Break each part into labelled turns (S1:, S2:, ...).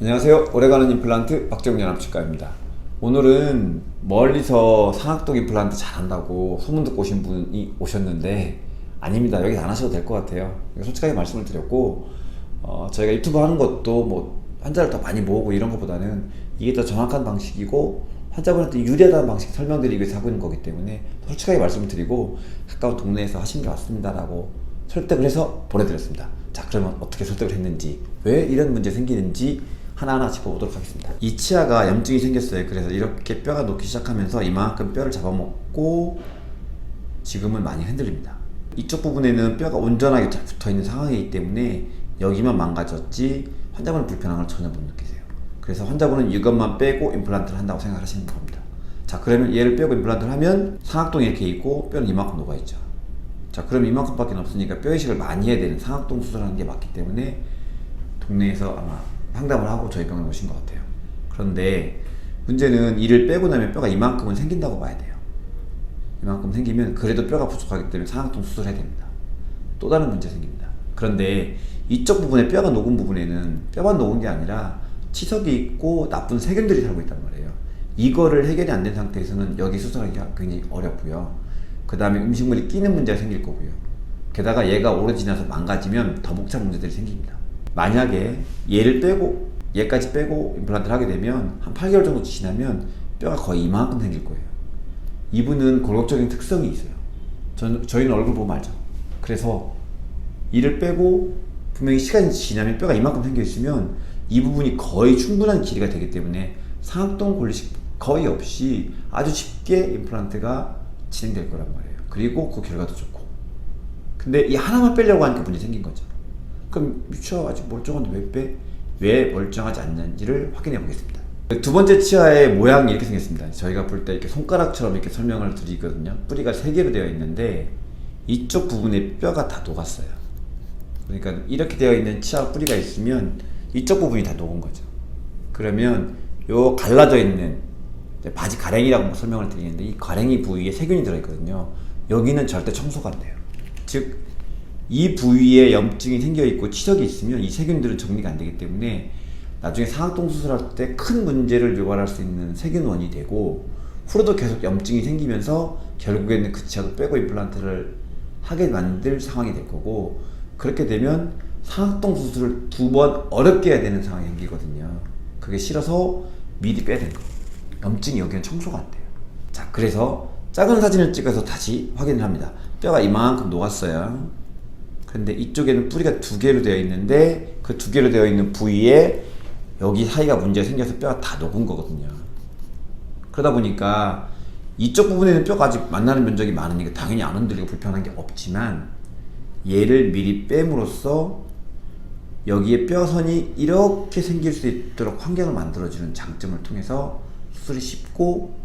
S1: 안녕하세요. 오래가는 임플란트 박정연합치과입니다. 오늘은 멀리서 상악동 임플란트 잘한다고 소문 듣고 오신 분이 오셨는데 아닙니다. 여기 안 하셔도 될 것 같아요. 솔직하게 말씀을 드렸고 저희가 유튜브 하는 것도 뭐 환자를 더 많이 모으고 이런 것보다는 이게 더 정확한 방식이고 환자분한테 유리하다는 방식 설명드리기 위해서 하고 있는 거기 때문에 솔직하게 말씀을 드리고 가까운 동네에서 하신 게 맞습니다 라고 설득을 해서 보내드렸습니다. 자, 그러면 어떻게 설득을 했는지, 왜 이런 문제 생기는지 하나하나 짚어보도록 하겠습니다. 이 치아가 염증이 생겼어요. 그래서 이렇게 뼈가 녹기 시작하면서 이만큼 뼈를 잡아먹고 지금은 많이 흔들립니다. 이쪽 부분에는 뼈가 온전하게 잘 붙어있는 상황이기 때문에 여기만 망가졌지 환자분은 불편한 걸 전혀 못 느끼세요. 그래서 환자분은 이것만 빼고 임플란트를 한다고 생각하시는 겁니다. 자, 그러면 얘를 빼고 임플란트를 하면 상악동이 이렇게 있고 뼈는 이만큼 녹아있죠. 자, 그럼 이만큼밖에 없으니까 뼈 이식을 많이 해야 되는 상악동 수술하는 게 맞기 때문에 동네에서 아마 상담을 하고 저희 병원에 오신 것 같아요. 그런데 문제는 이를 빼고 나면 뼈가 이만큼은 생긴다고 봐야 돼요. 이만큼 생기면 그래도 뼈가 부족하기 때문에 상악동 수술해야 됩니다. 또 다른 문제 생깁니다. 그런데 이쪽 부분에 뼈가 녹은 부분에는 뼈만 녹은 게 아니라 치석이 있고 나쁜 세균들이 살고 있단 말이에요. 이거를 해결이 안 된 상태에서는 여기 수술하기가 굉장히 어렵고요. 그 다음에 음식물이 끼는 문제가 생길 거고요. 게다가 얘가 오래 지나서 망가지면 더 복잡한 문제들이 생깁니다. 만약에 얘를 빼고 얘까지 빼고 임플란트를 하게 되면 한 8개월 정도 지나면 뼈가 거의 이만큼 생길 거예요. 이분은 골격적인 특성이 있어요. 저희는 얼굴 보면 알죠. 그래서 이를 빼고 분명히 시간이 지나면 뼈가 이만큼 생겨 있으면 이 부분이 거의 충분한 길이가 되기 때문에 상악동 골리식 거의 없이 아주 쉽게 임플란트가 진행될 거란 말이에요. 그리고 그 결과도 좋고. 근데 이 하나만 빼려고 하니까 문제 생긴 거죠. 그럼 치아가 아직 멀쩡한데 왜 빼? 왜 멀쩡하지 않는지를 확인해 보겠습니다. 두 번째 치아의 모양이 이렇게 생겼습니다. 저희가 볼 때 이렇게 손가락처럼 이렇게 설명을 드리거든요. 뿌리가 3개로 되어 있는데 이쪽 부분에 뼈가 다 녹았어요. 그러니까 이렇게 되어 있는 치아 뿌리가 있으면 이쪽 부분이 다 녹은 거죠. 그러면 요 갈라져 있는 바지 가랭이라고 설명을 드리는데 이 가랭이 부위에 세균이 들어있거든요. 여기는 절대 청소가 안 돼요. 즉 이 부위에 염증이 생겨 있고 치석이 있으면 이 세균들은 정리가 안 되기 때문에 나중에 상악동 수술할 때 큰 문제를 유발할 수 있는 세균원이 되고 후로도 계속 염증이 생기면서 결국에는 그 치아도 빼고 임플란트를 하게 만들 상황이 될 거고, 그렇게 되면 상악동 수술을 2번 어렵게 해야 되는 상황이 생기거든요. 그게 싫어서 미리 빼야 되는 거예요. 염증이 여기는 청소가 안 돼요. 자, 그래서 작은 사진을 찍어서 다시 확인을 합니다. 뼈가 이만큼 녹았어요. 근데 이쪽에는 뿌리가 2개로 되어 있는데 그 2개로 되어 있는 부위에 여기 사이가 문제가 생겨서 뼈가 다 녹은 거거든요. 그러다 보니까 이쪽 부분에는 뼈가 아직 만나는 면적이 많으니까 당연히 안 흔들리고 불편한 게 없지만 얘를 미리 뺨으로써 여기에 뼈선이 이렇게 생길 수 있도록 환경을 만들어주는 장점을 통해서 수술이 쉽고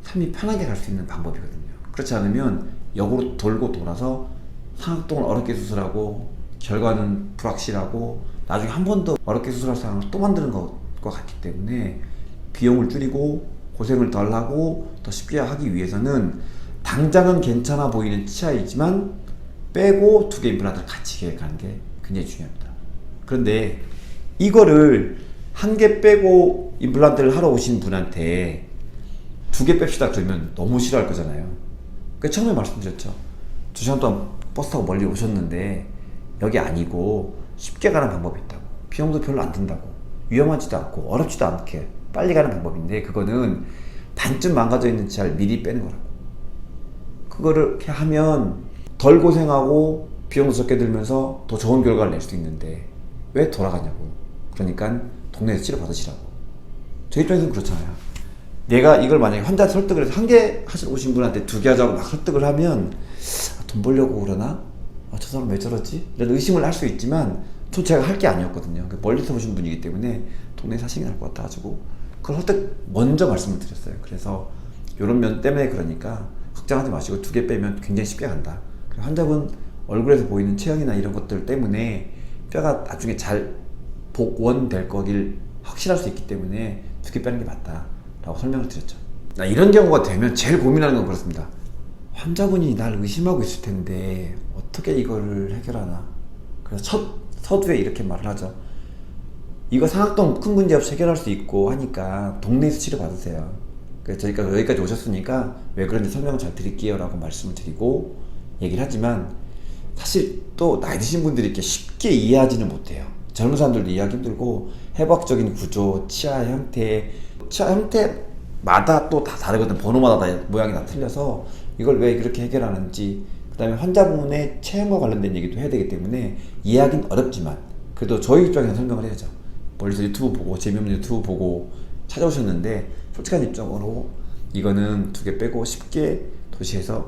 S1: 삶이 편하게 갈 수 있는 방법이거든요. 그렇지 않으면 역으로 돌고 돌아서 상악동을 어렵게 수술하고 결과는 불확실하고 나중에 한 번 더 어렵게 수술할 상황을 또 만드는 것과 같기 때문에 비용을 줄이고 고생을 덜 하고 더 쉽게 하기 위해서는 당장은 괜찮아 보이는 치아이지만 빼고 2개 임플란트를 같이 계획하는 게 굉장히 중요합니다. 그런데 이거를 1개 빼고 임플란트를 하러 오신 분한테 2개 뺍시다 그러면 너무 싫어할 거잖아요. 그 처음에 말씀드렸죠. 2시간 동안 버스 타고 멀리 오셨는데 여기 아니고 쉽게 가는 방법이 있다고, 비용도 별로 안 든다고, 위험하지도 않고 어렵지도 않게 빨리 가는 방법인데 그거는 반쯤 망가져 있는 치아를 미리 빼는 거라고. 그거를 이렇게 하면 덜 고생하고 비용도 적게 들면서 더 좋은 결과를 낼 수 있는데 왜 돌아가냐고. 그러니까 동네에서 치료 받으시라고. 저 입장에서는 그렇잖아요. 내가 이걸 만약에 환자 설득을 해서 1개 하시러 오신 분한테 2개 하자고 막 설득을 하면 돈 벌려고 그러나? 저 사람 왜 저러지? 이런 의심을 할 수 있지만 전 제가 할 게 아니었거든요. 멀리서 오신 분이기 때문에 동네에 사시는 게 나을 것 같아가지고 그걸 설득 먼저 말씀을 드렸어요. 그래서 이런 면 때문에 그러니까 걱정하지 마시고 2개 빼면 굉장히 쉽게 간다. 환자분 얼굴에서 보이는 체형이나 이런 것들 때문에 뼈가 나중에 잘 복원될 거길 확실할 수 있기 때문에 2개 빼는 게 맞다 라고 설명을 드렸죠. 이런 경우가 되면 제일 고민하는 건 그렇습니다. 환자분이 날 의심하고 있을 텐데 어떻게 이거를 해결하나. 그래서 첫 서두에 이렇게 말을 하죠. 이거 상악동 큰 문제 없이 해결할 수 있고 하니까 동네에서 치료 받으세요. 그래서 저희가 여기까지 오셨으니까 왜 그런지 설명을 잘 드릴게요 라고 말씀을 드리고 얘기를 하지만, 사실 또 나이 드신 분들이 이렇게 쉽게 이해하지는 못해요. 젊은 사람들도 이해하기 힘들고, 해부학적인 구조, 치아 형태마다 또 다 다르거든. 번호마다 다 모양이 다 틀려서 이걸 왜 그렇게 해결하는지, 그 다음에 환자분의 체형과 관련된 얘기도 해야 되기 때문에 이해하기는 어렵지만 그래도 저희 입장에서 설명을 해야죠. 멀리서 유튜브 보고, 재미없는 유튜브 보고 찾아오셨는데 솔직한 입장으로 이거는 두 개 빼고 쉽게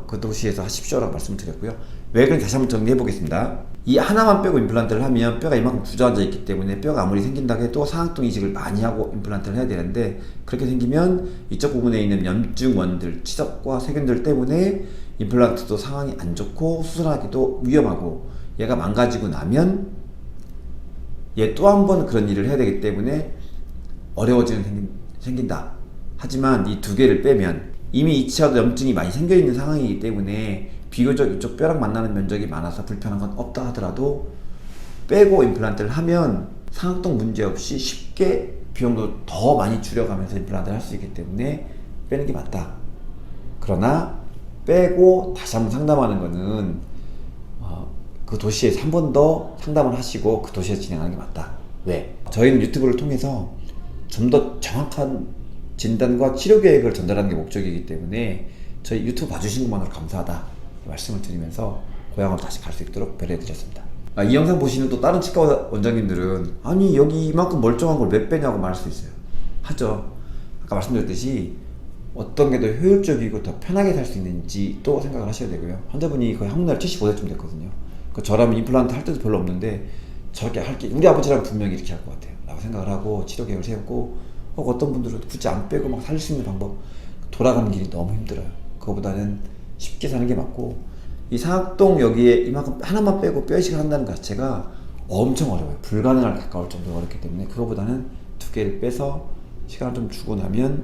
S1: 그 도시에서 하십시오라고 말씀드렸고요. 왜 그런지 다시 한번 정리해 보겠습니다. 이 하나만 빼고 임플란트를 하면 뼈가 이만큼 주저앉아 있기 때문에 뼈가 아무리 생긴다고 해도 상악동 이식을 많이 하고 임플란트를 해야 되는데, 그렇게 생기면 이쪽 부분에 있는 염증원들, 치석과 세균들 때문에 임플란트도 상황이 안 좋고 수술하기도 위험하고, 얘가 망가지고 나면 얘 또 한 번 그런 일을 해야 되기 때문에 생긴다. 하지만 이 두 개를 빼면 이미 이 치아도 염증이 많이 생겨 있는 상황이기 때문에 비교적 이쪽 뼈랑 만나는 면적이 많아서 불편한 건 없다 하더라도 빼고 임플란트를 하면 상악동 문제 없이 쉽게 비용도 더 많이 줄여가면서 임플란트를 할 수 있기 때문에 빼는 게 맞다. 그러나 빼고 다시 한번 상담하는 거는 그 도시에서 한 번 더 상담을 하시고 그 도시에서 진행하는 게 맞다. 왜? 저희는 유튜브를 통해서 좀 더 정확한 진단과 치료 계획을 전달하는 게 목적이기 때문에 저희 유튜브 봐주신 것만으로 감사하다 말씀을 드리면서 고향으로 다시 갈 수 있도록 배려해 드렸습니다. 이 영상 보시는 또 다른 치과 원장님들은 아니 여기 이만큼 멀쩡한 걸 왜 빼냐고 말할 수 있어요. 하죠. 아까 말씀드렸듯이 어떤 게 더 효율적이고 더 편하게 살 수 있는지 또 생각을 하셔야 되고요. 환자분이 거의 한국날 75세쯤 됐거든요. 저라면 임플란트 할 때도 별로 없는데 저렇게 할게, 우리 아버지라면 분명히 이렇게 할 것 같아요 라고 생각을 하고 치료 계획을 세웠고, 어떤 분들은 굳이 안 빼고 막 살 수 있는 방법, 돌아가는 길이 너무 힘들어요. 그거보다는 쉽게 사는 게 맞고, 이 상악동 여기에 이만큼 하나만 빼고 뼈 이식을 한다는 것 자체가 엄청 어려워요. 불가능할 가까울 정도로 어렵기 때문에 그거보다는 두 개를 빼서 시간을 좀 주고 나면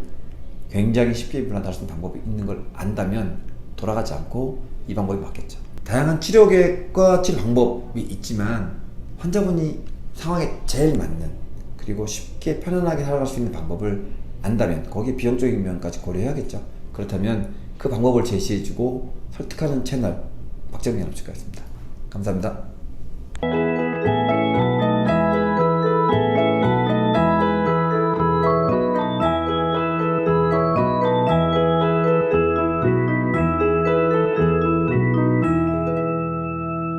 S1: 굉장히 쉽게 임플란트 할 수 있는 방법이 있는 걸 안다면 돌아가지 않고 이 방법이 맞겠죠. 다양한 치료 계획과 치료 방법이 있지만 환자분이 상황에 제일 맞는, 그리고 쉽게 편안하게 살아갈 수 있는 방법을 안다면 거기에 비용적인 면까지 고려해야겠죠. 그렇다면 그 방법을 제시해주고 설득하는 채널 박정민 연합치과였습니다. 감사합니다.